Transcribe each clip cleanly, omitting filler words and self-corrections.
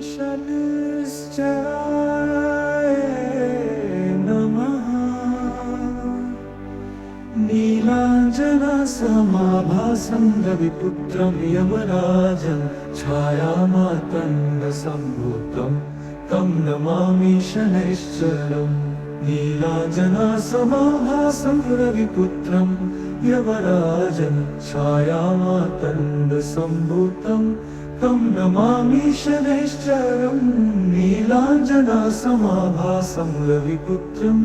शनैश्चराय नमः। नीलाञ्जनसमाभासं रविपुत्रं यमराजं छायामार्तण्डसम्भूतं तं नमामि शनैश्चरम्। नीलाञ्जनसमाभासं रविपुत्रं यमराजं छायामार्तण्डसम्भूतं तं नमामि शनैश्चरम्। नीलाञ्जनसमाभासं रविपुत्रं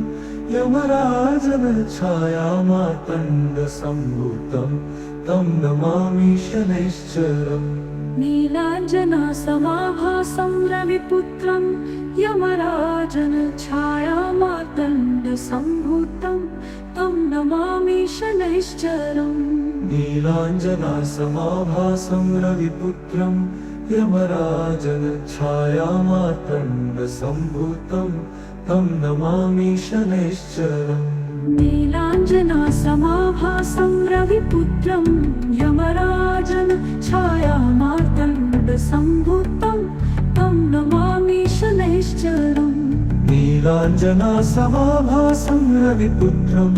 यमराजं छायामार्तण्डसम्भूतं तं नमामि शनैश्चरम्। नीलाञ्जनसमाभासं रविपुत्रं यमराजं छायामार्तण्डसम्भूतं तं नमामि शनैश्चरम्। नीलाञ्जनसमाभासं रविपुत्रं यमराजं छायामार्तण्डसम्भूतं तं नमामि शनैश्चरम्। नीलाञ्जनसमाभासं रविपुत्रं यमराजं छायामार्तण्डसम्भूतं तं नमामि शनैश्चरम्। नीलाञ्जनसमाभासं रविपुत्रं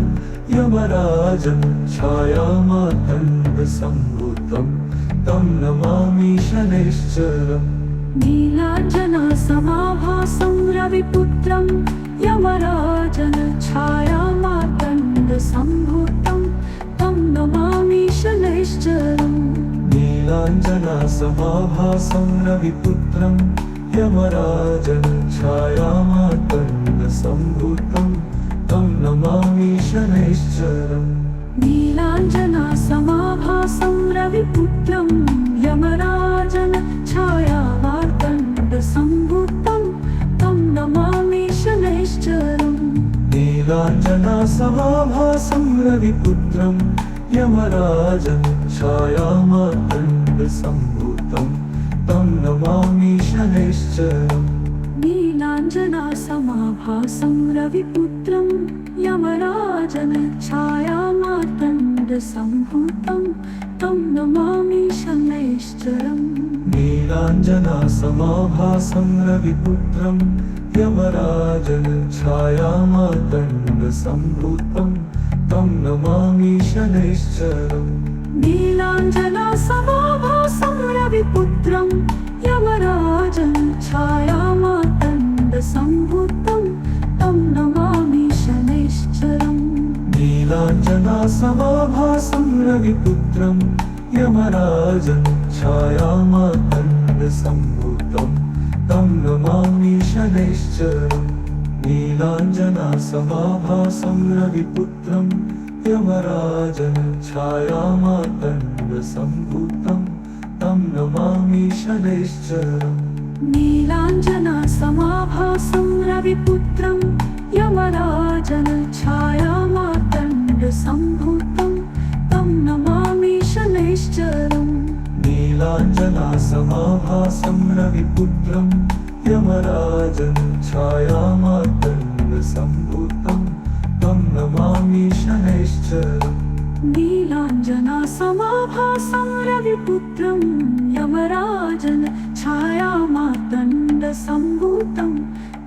यमराजं छायामार्तण्डसम्भूतं तं नमामि शनैश्चरम्। नीलाञ्जनसमाभासं रविपुत्रं यमराजं छायामार्तण्डसम्भूतं तं नमामि शनैश्चरम्। नीलाञ्जनसमाभासं रविपुत्रं यमराजं छायामार्तण्डसम्भूतं तं नमामि शनैश्चरम्। नीलाञ्जनसमाभासं रविपुत्रं यमराजं छायामार्तण्डसम्भूतं तं नमामि शनैश्चरम्। नीलाञ्जनसमाभासं रविपुत्रं यमराजं छायामार्तण्डसम्भूतं तं नमामि शनैश्चरम्। नीलाञ्जनसमाभासं रविपुत्रं यमराजं छायामार्तण्डसम्भूतं तं नमामि शनैश्चरम्। नीलाञ्जनसमाभासं रविपुत्रं यमराजं छायामार्तण्डसम्भूतं तं नमामि शनैश्चरम्। नीलाञ्जनसमाभासं रविपुत्रं यमराजं छायामार्तण्डसम्भूतं तं नमामि शनैश्चरम्। नीलाञ्जनसमाभासं रविपुत्रं यमराजं छायामार्तण्डसम्भूतं तं नमामि शनैश्चरम्। नीलाञ्जनसमाभासं रविपुत्रं यमराजं छायामार्तण्डसम्भूतं तं नमामि शनैश्चरम्। नीलाञ्जनसमाभासं रविपुत्रं यमराजं छायामार्तण्डसम्भूतं तं नमामि शनैश्चरम्। नीलाञ्जनसमाभासं रविपुत्रं यमराजं छायामार्तण्डसम्भूतं तं नमामि शनैश्चरम्। नीलाञ्जनसमाभासं रविपुत्रं यमराजं छायामार्तण्डसम्भूतं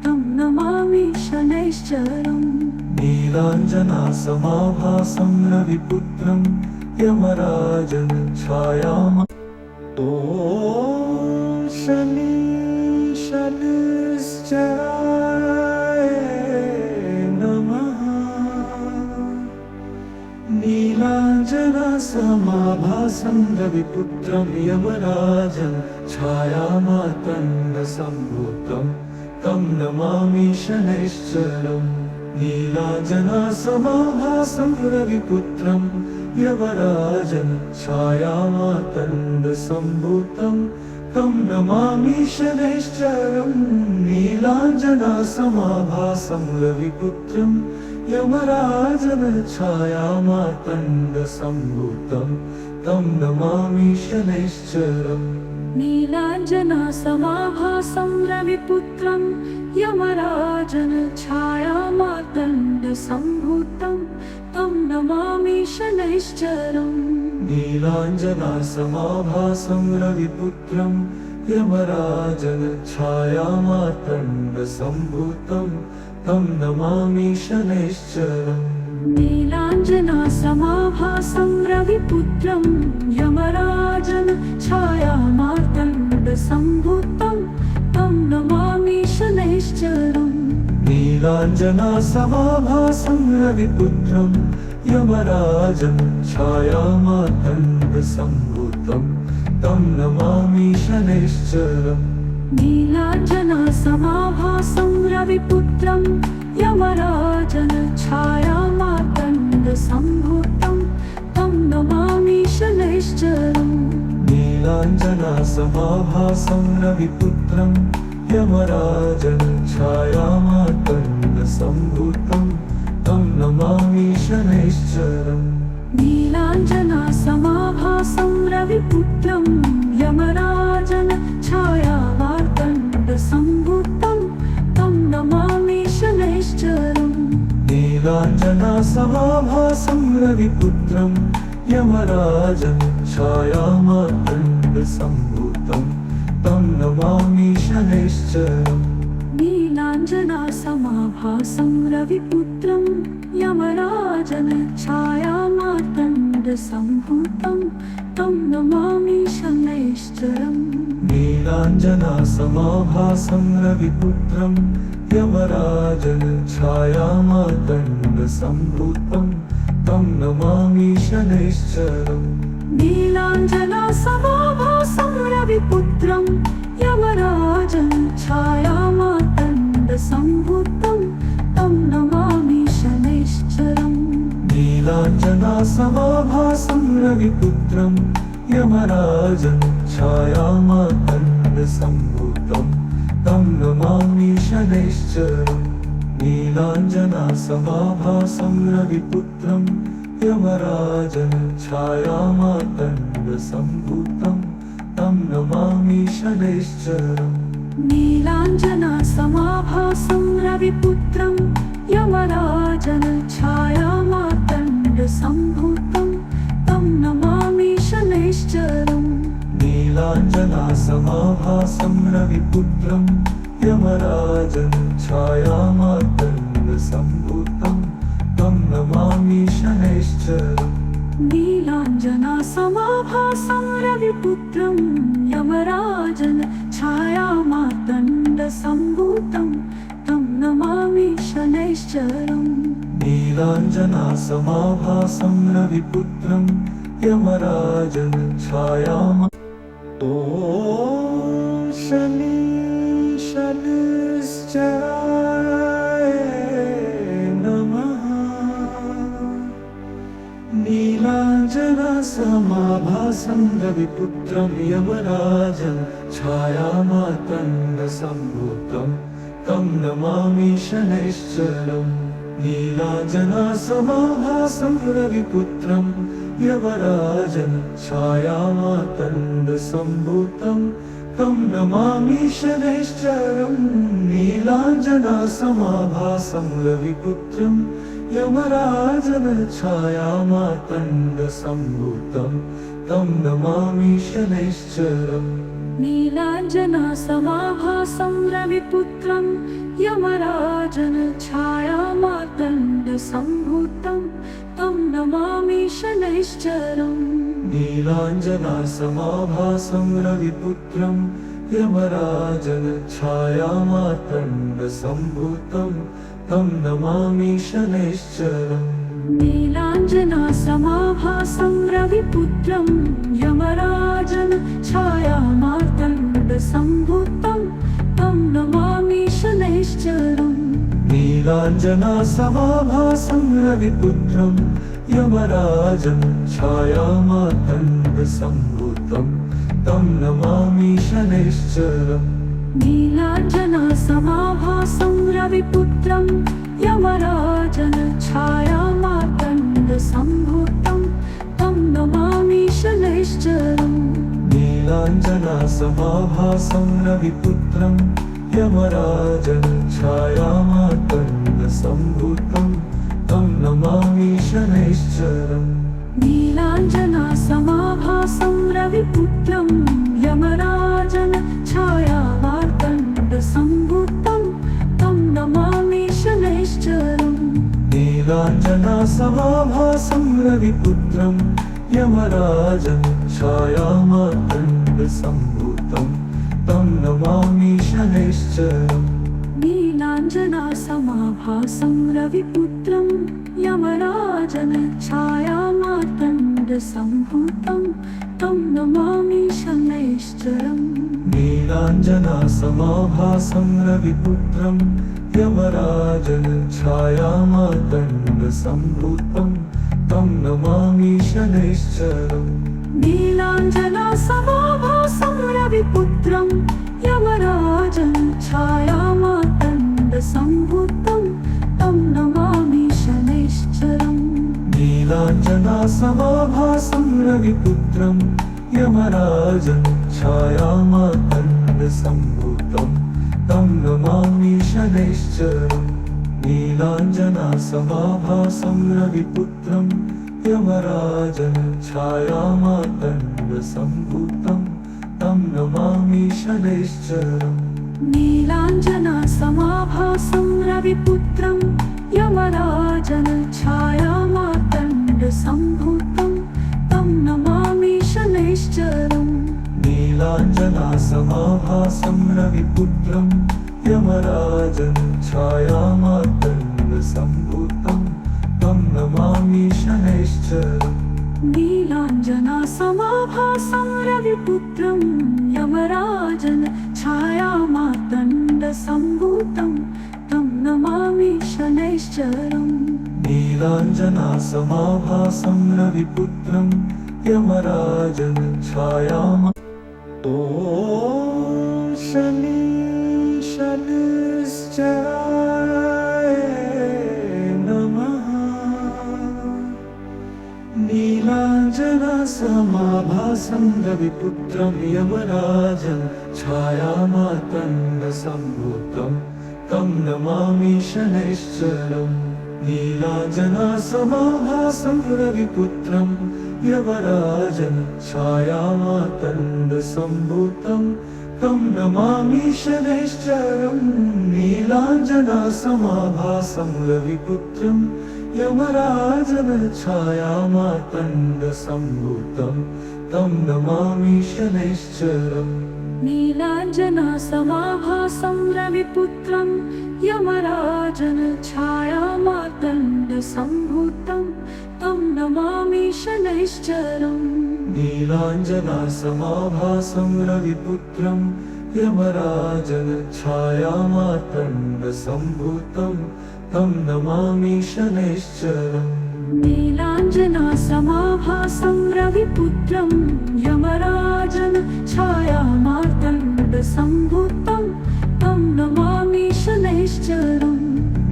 तं नमामि शनैश्चरम्। नीलाञ्जनसमाभासं रविपुत्रं यमराजं ॐ शनैश्चराय नमः। नीलाञ्जनसमाभासं रविपुत्रं यमराजं छायामार्तण्डसम्भूतं तं नमामि शनैश्चरम्। नीलाञ्जनसमाभासं रविपुत्रं यमराजं छायामार्तण्डसम्भूतं तं नमामि शनैश्चरम्। नीलाञ्जनसमाभासं रविपुत्रं यमराजं छायामार्तण्डसम्भूतं तं नमामि शनैश्चरम्। नीलाञ्जनसमाभासं रविपुत्रं यमराजं छायामार्तण्डसम्भूतं तं नमामि शनैश्चरम्। नीलाञ्जनसमाभासं रविपुत्रं यमराजन छायामार्तण्डसम्भूतं तं नमामि शनैश्चरम् नीलाञ्जनासमाभासं रविपुत्रं यमराजन छायामार्तण्डसम्भूतं तं नमामि शनैश्चरम् नीलाञ्जनासमाभासं रविपुत्रं यमराजं छायामार्तण्डसम्भूतं तं नमामि शनैश्चरम् नीलाञ्जनासमाभासं रविपुत्रं यमराजन छायामार्तण्डसम्भूतं तं नमामि शनैश्चरम् नीलाञ्जनासमाभासं रविपुत्रं यमराजन छायामार्तण्डसम्भूतं तं नमामि शनैश्चरम् नीलाञ्जनासमाभासं रविपुत्रं यमराजन छायामार्तण्डसम्भूतं तं नमामि शनैश्चरम् नीलाञ्जनासमाभासं रविपुत्रं यमराजन छायामार्तण्डसम्भूतं तं नमामि शनैश्चरम् नीलाञ्जनासमाभासं रविपुत्रं यमराजन छायामार्तण्डसम्भूतं तं नमामि शनैश्चरम् नीलाञ्जनासमाभासं रविपुत्रं यमराजन छायामार्तण्डसम्भूतं तं नमामि शनैश्चरम् नीलाञ्जनासमाभासं रविपुत्रं यमराजन छायामार्तण्डसम्भूतं तं नमामि शनैश्चरम् नीलाञ्जनासमाभासं रविपुत्रं यमराजन छायामार्तण्डसम्भूतं तं नमामि शनैश्चरम् नीलाञ्जनासमाभासं रविपुत्रं यमराजन छायामार्तण्डसम्भूतं तं नमामि शनैश्चरम् नीलाञ्जनासमाभासं रविपुत्रं यमराजन छायामार्तण्डसम्भूतं तं नमामि शनैश्चरम् नीलाञ्जनासमाभासं रविपुत्रं यमराजन छायामार्तण्डसम्भूतं तं नमामि शनैश्चरम् नीलाञ्जनासमाभासं रविपुत्रं यमराजन छायामार्तण्डसम्भूतं तं नमामि शनैश्चरम् नीलाञ्जनासमाभासं रविपुत्रं यमराजन ॐ शनि शनैश्चराय नमः नीलाञ्जनासमाभासं रविपुत्रं यमराजन छायामार्तण्डसम्भूतं तं नमामि शनैश्चरम् नीलाञ्जनासमाभासं रविपुत्रं यमराजन छायामार्तण्डसम्भूतं तं नमामि शनैश्चरम् नीलाञ्जनासमाभासं रविपुत्रं यमराजन छायामार्तण्डसम्भूतं तं नमामि शनैश्चरम् नीलाञ्जनासमाभासं रविपुत्रं यमराजन छायामार्तण्डसम्भूतं तं नमामि शनैश्चरम् नीलाञ्जनासमाभासं रविपुत्रं यमराजन छायामार्तण्डसम्भूतं तं नमामि शनैश्चरम् नीलाञ्जनासमाभासं रविपुत्रं यमराजन छायामार्तण्डसम्भूतं तं नमामि शनैश्चरम् नीलाञ्जनासमाभासं रविपुत्रं यमराजन छायामार्तण्डसम्भूतं तं नमामि शनैश्चरम् नीलाञ्जनासमाभासं रविपुत्रं यमराजन छायामार्तण्डसम्भूतं तं नमामि शनैश्चरम् नीलाञ्जनासमाभासं रविपुत्रं यमराजन छायामार्तण्डसम्भूतं तं नमामि शनैश्चरम् नीलाञ्जनासमाभासं रविपुत्रं यमराजन समाभासं रविपुत्रं यमराजं छायामार्तण्डसम्भूतं तं नमामि शनैश्चरम् नीलाञ्जनासमाभासं रविपुत्रं यमराजन छायामार्तण्डसम्भूतं तं नमामि शनैश्चरम् नीलाञ्जनासमाभासं रविपुत्रं यमराजन छायामार्तण्डसम्भूतं तं नमामि शनैश्चरम् नीलाञ्जनासमाभासं रविपुत्रं यमराजन छायामार्तण्डसम्भूतं तं नमामि शनैश्चरम् नीलाञ्जनासमाभासं रविपुत्रं यमराजं छायामार्तण्डसम्भूतं तं नमामि शनैश्चरम् नीलाञ्जनासमाभासं रविपुत्रं यमराजं छायामार्तण्डसम्भूतं तं नमामि शनैश्चरम् नीलाञ्जनासमाभासं रविपुत्रं यमराजन छायामार्तण्डसम्भूतं तं नमामि शनैश्चरम् नीलाञ्जनासमाभासं रविपुत्रं यमराजं छायामार्तण्डसम्भूतं तं नमामि शनैश्चरम् नीलाञ्जनासमाभासं रविपुत्रं यमराजन छायामार्तण्डसम्भूतं तं नमामि शनैश्चरम् नीलाञ्जनासमाभासं रविपुत्रं यमराजं ॐ शनैश्चराय नमः नीलाञ्जनासमाभासं रविपुत्रं यमराजं छायामार्तण्डसम्भूतं तं नमामि शनैश्चरम् नीलाञ्जनासमाभासं रविपुत्रं यमराजं छायामार्तण्डसम्भूतं तं नमामि शनैश्चरम् नीलाञ्जनासमाभासं रविपुत्रं यमराजं छायामार्तण्डसम्भूतं तं नमामि शनैश्चरम् नीलाञ्जनासमाभासं रविपुत्रं यमराजन छायामार्तण्डसम्भूतं तं नमामि शनैश्चरम् नीलाञ्जनासमाभासं रविपुत्रं यमराजं छायामार्तण्डसम्भूतं तं नमामि शनैश्चरम् नीलाञ्जनासमाभासं रविपुत्रं यमराजन छायामार्तण्डसम्भूतं तं नमामि शनैश्चरम्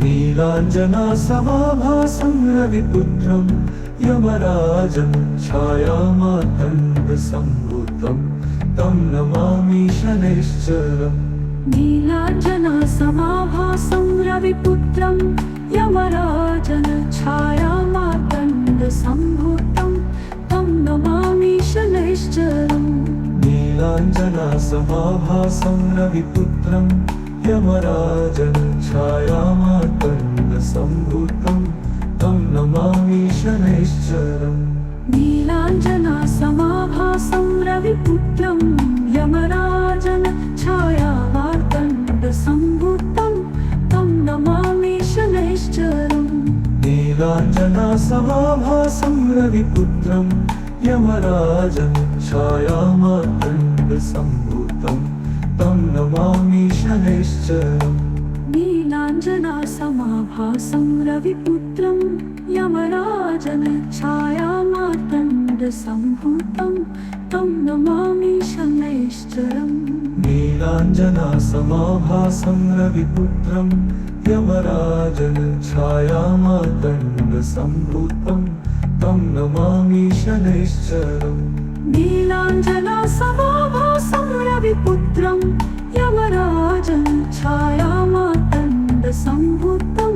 नीलाञ्जनासमाभासं रविपुत्रं यमराजं छायामार्तण्डसम्भूतं तं नमामि शनैश्चरम् नीलाञ्जनासमाभासं रविपुत्रं यमराजन छायामार्तण्डसम्भूतं तं नमामि शनैश्चरम् नीलाञ्जनासमाभासं रविपुत्रं यमराजं छायामार्तण्डसम्भूतं तं नमामि शनैश्चरम् नीलाञ्जनासमाभासं रविपुत्रं यमराजन छायामार्तण्डसम्भूतं तं नमामि शनैश्चरम् नीलाञ्जनासमाभासं रविपुत्रं यमराजं छायामार्तण्डसम्भूतं तं नमामि शनैश्चरम् नीलाञ्जनासमाभासं रविपुत्रं यमराजन छायामार्तण्डसम्भूतं तं नमामि शनैश्चरम् नीलाञ्जनासमाभासं रविपुत्रं यमराजं छायामार्तण्डसम्भूतं तं नमामि शनैश्चरम् नीलाञ्जनासमाभासं रविपुत्रं यमराजं छायामार्तण्डसम्भूतं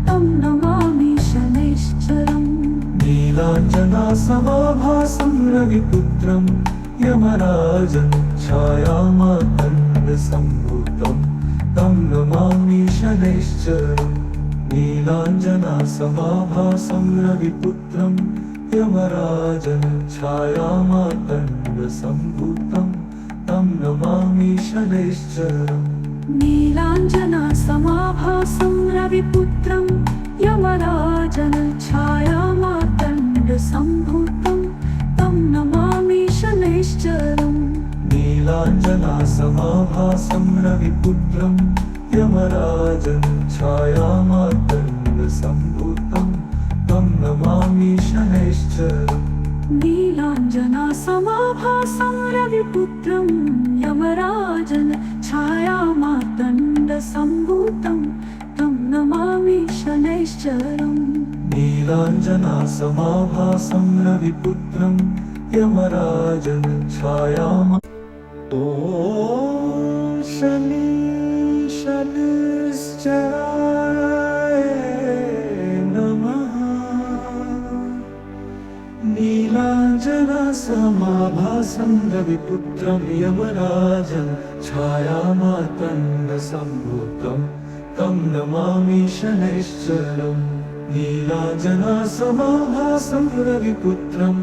तं नमामि शनैश्चरम् नीलाञ्जनासमाभासं रविपुत्रं यमराजं छायामार्तण्डसम्भूतं तं नमामि शनैश्चरम् नीलाञ्जनासमाभासं रविपुत्रं यमराजं छायामातण्डसम्भूतं तं नमामि शनैश्चरम् नीलाञ्जनासमाभासं रविपुत्रं यमराजन छायामातण्डसम्भूतं तं नमामि शनैश्चरम् नीलाञ्जनासमाभासं रविपुत्रं यमराजं छायामातण्डसम्भूतं तं नमामि शनैश्चरम् नीलाञ्जनासमाभासं रविपुत्रं यमराजन छायामातण्डसम्भूतं तं नमामि शनैश्चरम् नीलाञ्जनासमाभासं रविपुत्रं यमराजं ॐ शनि शनैश्चराय नमः नीलाञ्जनासमाभासं रविपुत्रं यमराजं छायामातण्डसम्भूतं तं नमामि शनैश्चरम् नीलाञ्जनासमाभासं रविपुत्रं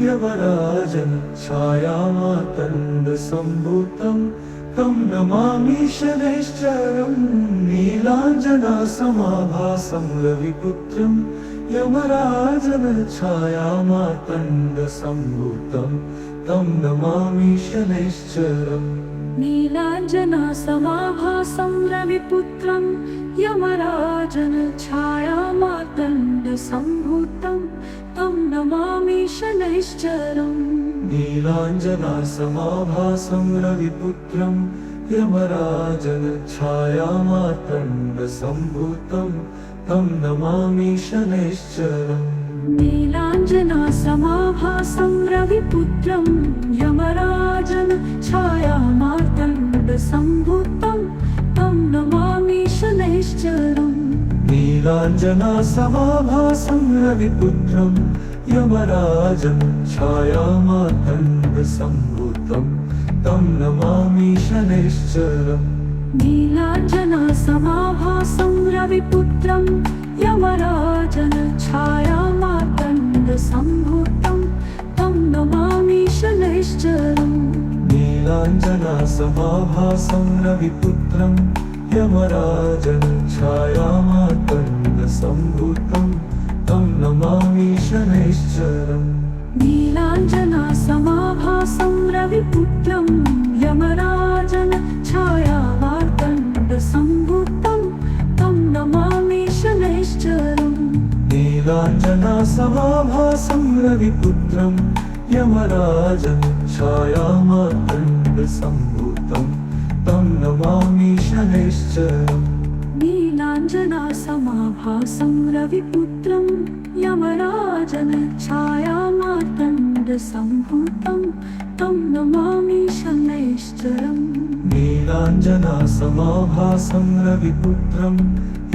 यमराजं छायामातण्डसम्भूतं तं नमामि शनैश्चरम् नीलाञ्जनासमाभासं रविपुत्रं यमराजं छायामातण्डसम्भूतं तं नमामि शनैश्चरम् नीलाञ्जनासमाभासं रविपुत्रं यमराजन छायामातण्डसम्भूतं तं नमामि शनैश्चरम् नीलाञ्जनासमाभासं रविपुत्रं यमराजं छायामातण्डसम्भूतं तं नमामि शनैश्चरम् नीलाञ्जनासमाभासं रविपुत्रं यमराजन छायामातण्डसम्भूतं तं नमामि शनैश्चरम् नीलाञ्जनासमाभासं रविपुत्रं यमराजं छायामातण्डसम्भूतं तं नमामि शनैश्चरम् नीलाञ्जनासमाभासं रविपुत्रं यमराजन छायामातण्डसम्भूतं तं नमामि शनैश्चरम् नीलाञ्जनासमाभासं रविपुत्रं यमराजं छायामातण्डसम्भूतं तं नमामि शनैश्चरम् नीलाञ्जनासमाभासं रविपुत्रं यमराजन छायामातण्डसम्भूतं तं नमामि शनैश्चरम् नीलाञ्जनासमाभासं रविपुत्रं यमराजं छायामातण्डसम्भूतं तं नमामि शनैश्चरम् नीलाञ्जनासमाभासं रविपुत्रं यमराजन छायामातण्डसम्भूतं तं नमामि शनैश्चरम् नीलाञ्जनासमाभासं रविपुत्रं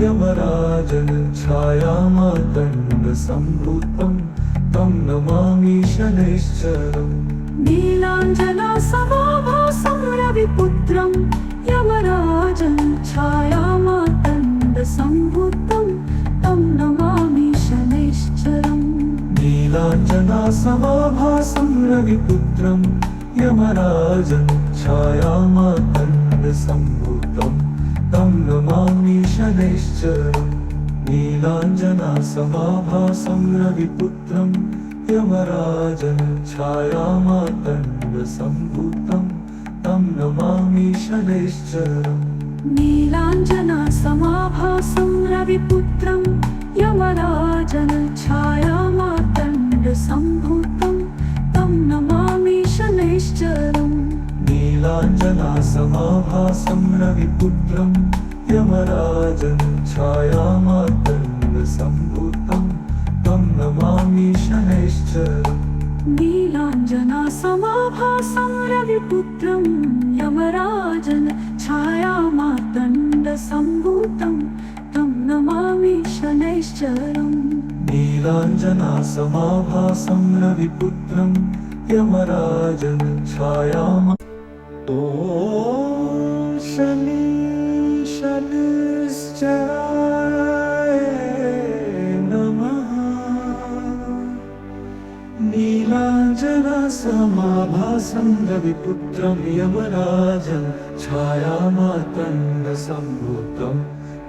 यमराजं छायामातण्डसम्भूतं तं नमामि शनैश्चरम् नीलाञ्जनासमाभासं रविपुत्रं यमराजं छायामातण्डसम्भूतं तं नमामि शनैश्चरम् नीलाञ्जनासमाभासं रविपुत्रं यमराजं छायामातण्डसम्भूतं तं नमामि शनैश्चरम् नीलाञ्जनासमाभासं रविपुत्रं यमराजं छायामातण्डसम्भूतं तं नमामि शनैश्चरम् नीलाञ्जनासमाभासं रविपुत्रं यमराजन छायामातण्डसम्भूतं तं नमामि शनैश्चरम् नीलाञ्जनासमाभासं रविपुत्रं यमराजं छायामातण्डसम्भूतं तं नमामि शनैश्चरम् नीलाञ्जनासमाभासं रविपुत्रं यमराजन छायामातण्डसम्भूतं तं नमामि शनैश्चरम् नीलाञ्जनासमाभासं रविपुत्रं यमराजं ॐ शनि शनैश्चराय समाभासं रविपुत्रं यमराजं छायामार्तण्डसम्भूतं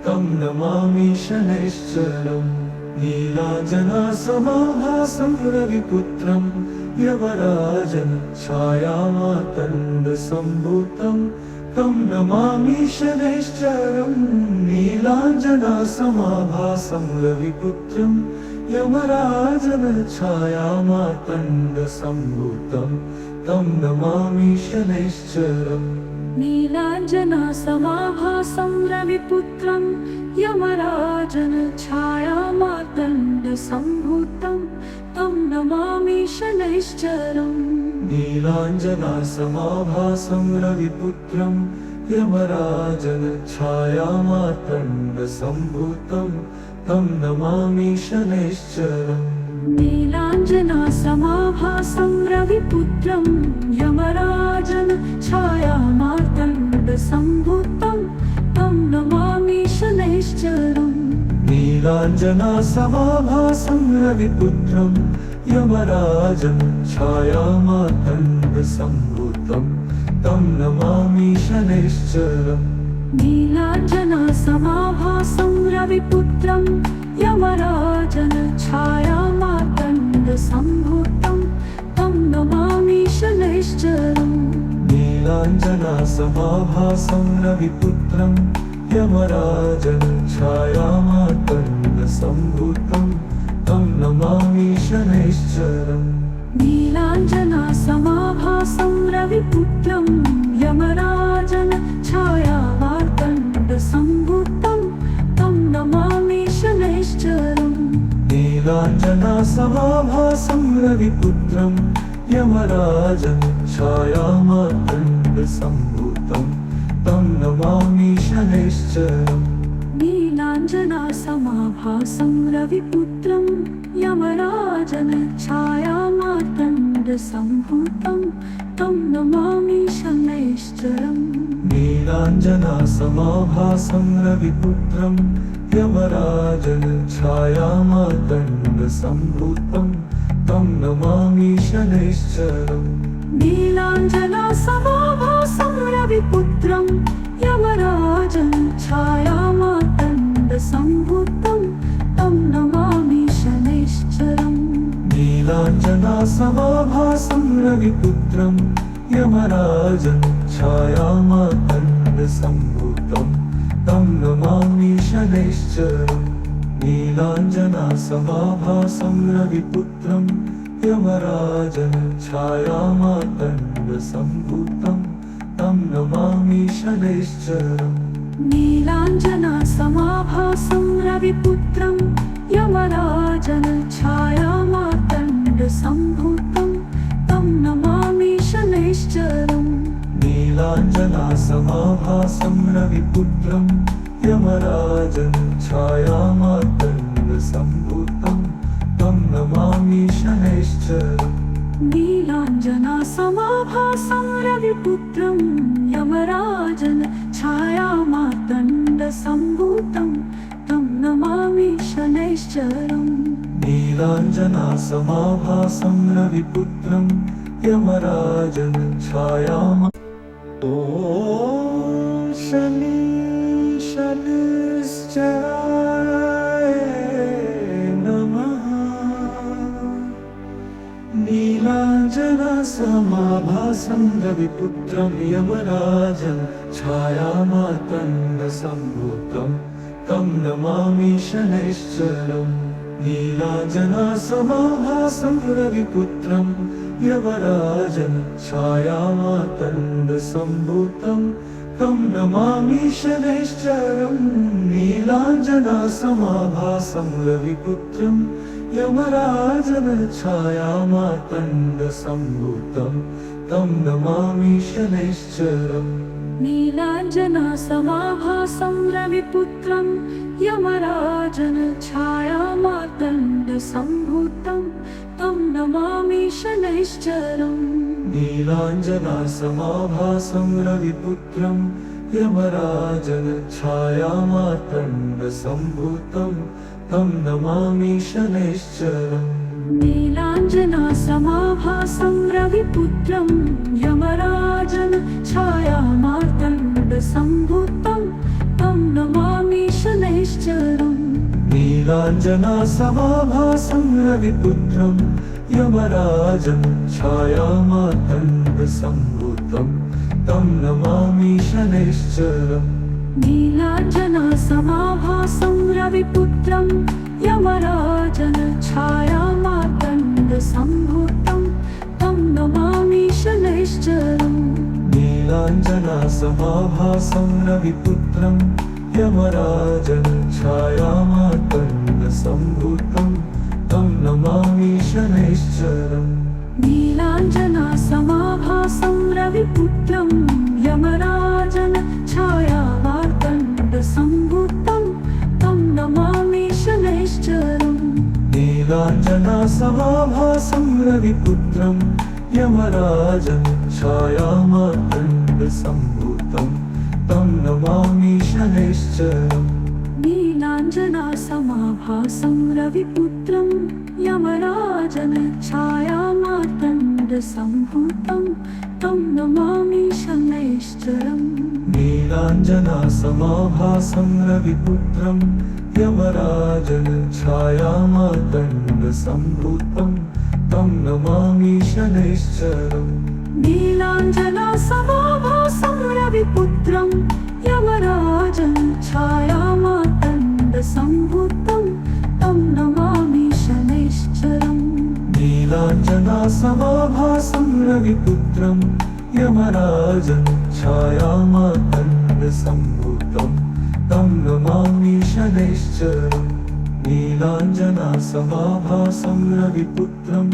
तं नमामि शनैश्चरम् नीलाञ्जनासमाभासं रविपुत्रं यमराजं छायामार्तण्डसम्भूतं तं नमामि शनैश्चरम् नीलाञ्जनासमाभासं रविपुत्रं यमराजं छायामार्तण्डसम्भूतं तं नमामि शनैश्चरम् नीलाञ्जनासमाभासं रविपुत्रं यमराजं छायामार्तण्डसम्भूतं तं नमामि शनैश्चरम् नीलाञ्जनासमाभासं रविपुत्रं यमराजं छायामार्तण्डसम्भूतं तं नमामि शनैश्चरम् नीलाञ्जनासमाभासं रविपुत्रं यमराजं छायामार्तण्डसम्भूतं तं नमामि शनैश्चरम् नीलाञ्जनासमाभासं रविपुत्रं यमराजं छायामार्तण्डसम्भूतं तं नमामि शनैश्चरम् नीलाञ्जनासमाभासं रविपुत्रं यमराजं छायामार्तण्डसम्भूतं तं नमामि शनैश्चरम् नीलाञ्जनासमाभासं रविपुत्रं यमराजं छायामार्तण्डसम्भूतं तं नमामि शनैश्चरम् नीलाञ्जनासमाभासं रविपुत्रं यमराजं छायामार्तण्डसम्भूतं तं नमामि शनैश्चरम् नीलाञ्जनासमाभासं रविपुत्रं यमराजं छायामार्तण्डसम्भूतं तं नमामि शनैश्चरम् नीलाञ्जनासमाभासं रविपुत्रं यमराजं छायामार्तण्डसम्भूतं तं नमामि शनैश्चरम् नीलाञ्जनासमाभासं रविपुत्रं यमराजं छायामार्तण्डसम्भूतं तं नमामि शनैश्चरम् नीलाञ्जनासमाभासं रविपुत्रं यमराजं छायामार्तण्डसम्भूतं तं नमामि शनैश्चरम् नीलाञ्जनासमाभासं रविपुत्रं यमराजं छायामार्तण्डसम्भूतं तं नमामि शनैश्चरम् नीलाञ्जनासमाभासं रविपुत्रं यमराजं छायामार्तण्डसम्भूतं तं नमामि शनैश्चरम् नीलाञ्जनासमाभासं रविपुत्रं यमराजं छायामार्तण्डसम्भूतं तं नमामि शनैश्चरम् नीलाञ्जनासमाभासं रविपुत्रं यमराजं छायामार्तण्डसम्भूतं तं नमामि शनैश्चरम् नीलाञ्जनासमाभासं रविपुत्रं यमराजं छायामार्तण्डसम्भूतं तं नमामि शनैश्चरम् नीलाञ्जनासमाभासं रविपुत्रं यमराजं ॐ शनैश्चराय नमः नीलाञ्जनासमाभासं रविपुत्रं यमराजं छायामार्तण्डसम्भूतं तं नमामि शनैश्चरम् नीलाञ्जनासमाभासं रविपुत्रं यमराजं छायामार्तण्डसम्भूतं तं नमामि शनैश्चरम् नीलाञ्जनासमाभासं रविपुत्रं यमराजं छायामार्तण्डसम्भूतं तं नमामि शनैश्चरम् नीलाञ्जनासमाभासं रविपुत्रं यमराजं छायामार्तण्डसम्भूतं तं नमामि शनैश्चरम् नीलाञ्जनासमाभासं रविपुत्रं यमराजं छायामार्तण्डसम्भूतं तं नमामि शनैश्चरम् नीलाञ्जनासमाभासं नीलाञ्जनासमाभासं रविपुत्रं यमराजन छायामार्तण्डसम्भूतं तं नमामि शनैश्चरम् नीलाञ्जनासमाभासं रविपुत्रं यमराजं छायामार्तण्डसम्भूतं तं नमामि शनैश्चरम् नीलाञ्जनासमाभासं रविपुत्रं यमराजन छायामार्तण्डसम्भूतं तं नमामि शनैश्चरम् नीलाञ्जनासमाभासं रविपुत्रं यमराजं छायामार्तण्डसम्भूतं तं नमामि शनैश्चरम् नीलाञ्जनासमाभासं रविपुत्रं यमराजन छायामार्तण्डसम्भूतं तं नमामि शनैश्चरम् नीलाञ्जनासमाभासं रविपुत्रं यमराजं छायामार्तण्डसम्भूतं तं नमामि शनैश्चरम् नीलाञ्जनासमाभासं रविपुत्रं यमराजन छायामार्तण्डसम्भूतं तं नमामि शनैश्चरम् नीलाञ्जनासमाभासं रविपुत्रं यमराजन छायामार्तण्डसम्भूतं तं नमामि शनैश्चरम् नीलाञ्जनासमाभासं रविपुत्रं यमराजन छायामार्तण्डसम्भूतं तं नमामि शनैश्चरम् नीलाञ्जनासमाभासं रविपुत्रं यमराजं छायामार्तण्डसम्भूतं तं नमामि शनैश्चरम् नीलाञ्जनासमाभासं रविपुत्रं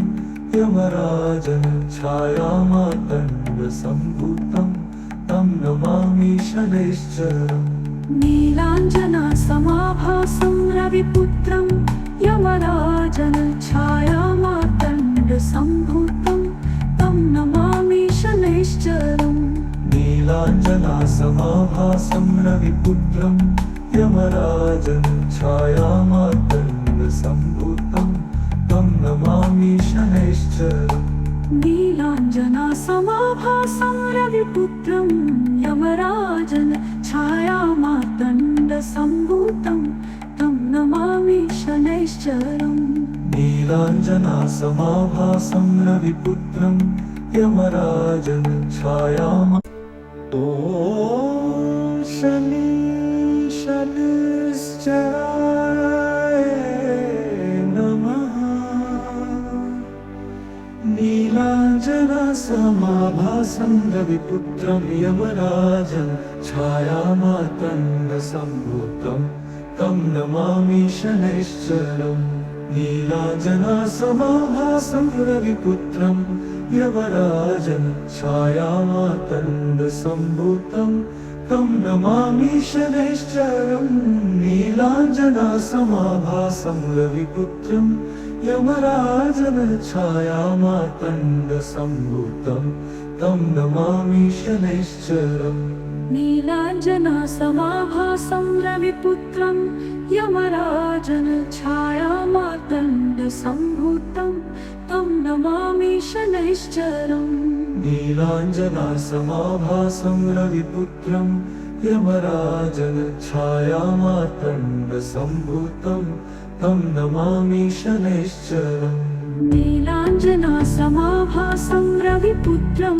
यमराजं छायामार्तण्डसम्भूतं तं नमामि शनैश्चरम् नीलाञ्जनासमाभासं रविपुत्रं यमराजन छायामार्तण्डसम्भूतं तं नमामि शनैश्चरम् नीलाञ्जनासमाभासं रविपुत्रं यमराजं छायामार्तण्डसम्भूतं तं नमामि शनैश्चरम् नीलाञ्जनासमाभासं रविपुत्रं यमराजन छायामार्तण्डसम्भूतं तं नमामि शनैश्चरम् नीलाञ्जनासमाभासं रविपुत्रं यमराजं ॐ शनैश्चराय नमः नीलाञ्जनासमाभासं रविपुत्रं यमराजं छायामार्तण्डसम्भूतं तं नमामि शनैश्चरम् नीलाञ्जनासमाभासं रविपुत्रं यमराजं छायामार्तण्डसम्भूतं तं नमामि शनैश्चरम् नीलाञ्जनासमाभासं रविपुत्रं यमराजं छायामार्तण्डसम्भूतं तं नमामि शनैश्चरम् नीलाञ्जनासमाभासं रविपुत्रं यमराजन छायामार्तण्डसम्भूतं तं नमामि शनैश्चरम् नीलाञ्जनासमाभासं रविपुत्रं यमराजं छायामार्तण्डसम्भूतं तं नमामि शनैश्चरम् नीलाञ्जनासमाभासं रविपुत्रं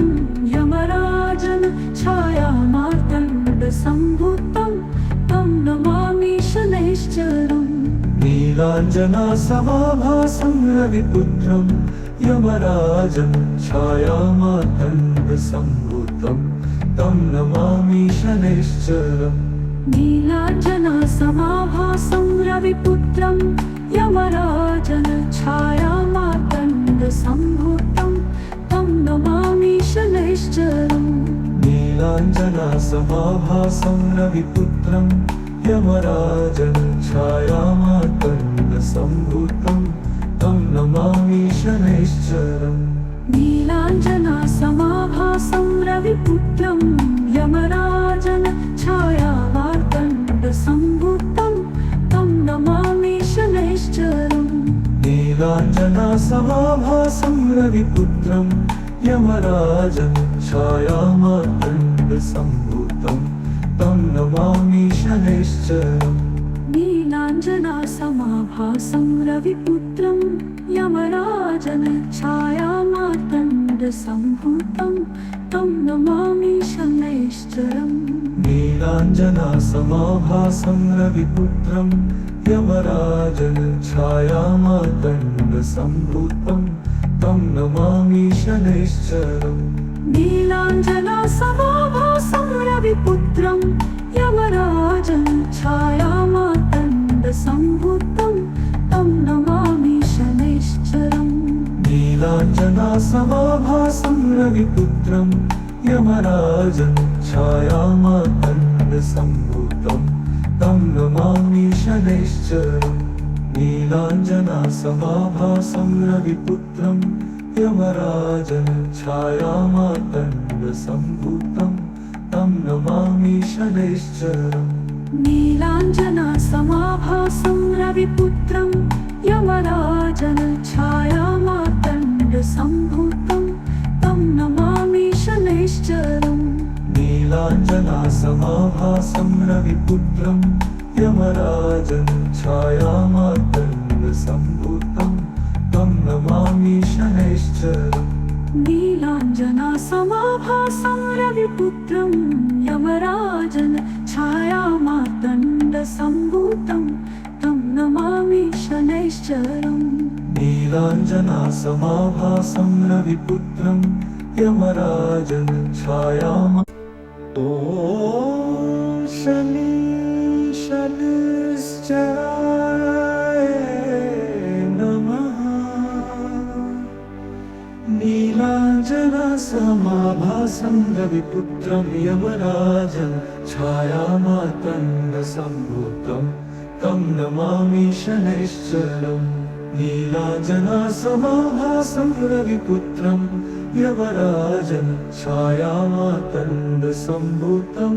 यमराजन छायामार्तण्डसम्भूतं तं नमामि शनैश्चरम् नीलाञ्जनासमाभासं रविपुत्रं यमराजं छायामार्तण्डसम्भूतं तं नमामि शनैश्चरम् नीलाञ्जनासमाभासं रविपुत्रं यमराजन छायामार्तण्डसम्भूतं तं नमामि शनैश्चरम् नीलाञ्जनासमाभासं रविपुत्रं यमराजं छायामार्तण्डसम्भूतं तं नमामि शनैश्चरम् नीलाञ्जनासमाभासं रविपुत्रं यमराजन छायामार्तण्डसम्भूतं तं नमामि शनैश्चरम् नीलाञ्जनासमाभासं समाभासं रविपुत्रं यमराजं छायामार्तण्डसम्भूतं तं नमामि शनैश्चरम् नीलाञ्जनासमाभासं रविपुत्रं यमराजन छायामार्तण्डसम्भूतं तं नमामि शनैश्चरम् नीलाञ्जनासमाभासं रविपुत्रं यमराजन छायामार्तण्डसम्भूतं तं नमामि शनैश्चरम् नीलाञ्जनासमाभासं रविपुत्रं यमराजन छायामार्तण्डसम्भूतं तं नमामि शनैश्चरम् नीलाञ्जनासमाभासं रविपुत्रं यमराजं छायामार्तण्डसम्भूतं तं नमामि शनैश्चरम् नीलाञ्जनासमाभासं रविपुत्रं यमराजं छायामार्तण्डसम्भूतं तं नमामि शनैश्चरम् नीलाञ्जनासमाभासं रविपुत्रं यमराजन छायामार्तण्डसम्भूतं तं नमामि शनैश्चरम् नीलाञ्जनासमाभासं रविपुत्रं यमराजं छायामार्तण्डसम्भूतं तं नमामि शनैश्चरम् नीलाञ्जनासमाभासं रविपुत्रं यमराजन छायामार्तण्डसम्भूतं तं नमामि शनैश्चरम् नीलाञ्जनासमाभासं रविपुत्रं यमराजं ॐ शनैश्चराय नमः नीलाञ्जनासमाभासं रविपुत्रं यमराजं छायामार्तण्डसम्भूतं तं नमामि शनैश्चरम् नीलाञ्जनासमाभासं रविपुत्रं यमराजं छायामार्तण्डसम्भूतं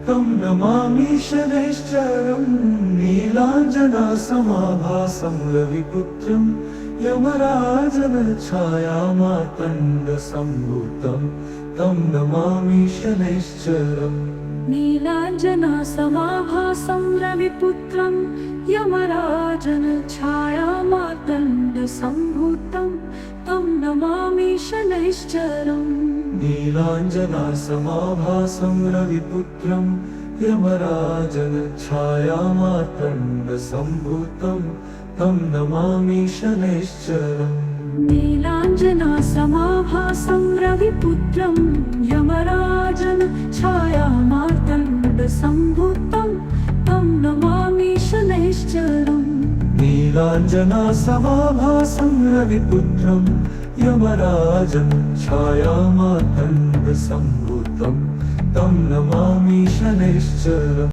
तं नमामि शनैश्चरम् नीलाञ्जनासमाभासं रविपुत्रं यमराजं छायामार्तण्डसम्भूतं तं नमामि शनैश्चरम् नीलाञ्जनासमाभासं रविपुत्रं यमराजन छायामार्तण्डसम्भूतं तं नमामि शनैश्चरम् नीलाञ्जनासमाभासं रविपुत्रं यमराजं छायामार्तण्डसम्भूतं तं नमामि शनैश्चरम् नीलाञ्जनासमाभासं रविपुत्रं यमराजन छायामार्तण्डसम्भूतं तं नमामि शनैश्चरम् नीलाञ्जनासमाभासं रविपुत्रं यमराजं छायामार्तण्डसम्भूतं तं नमामि शनैश्चरम्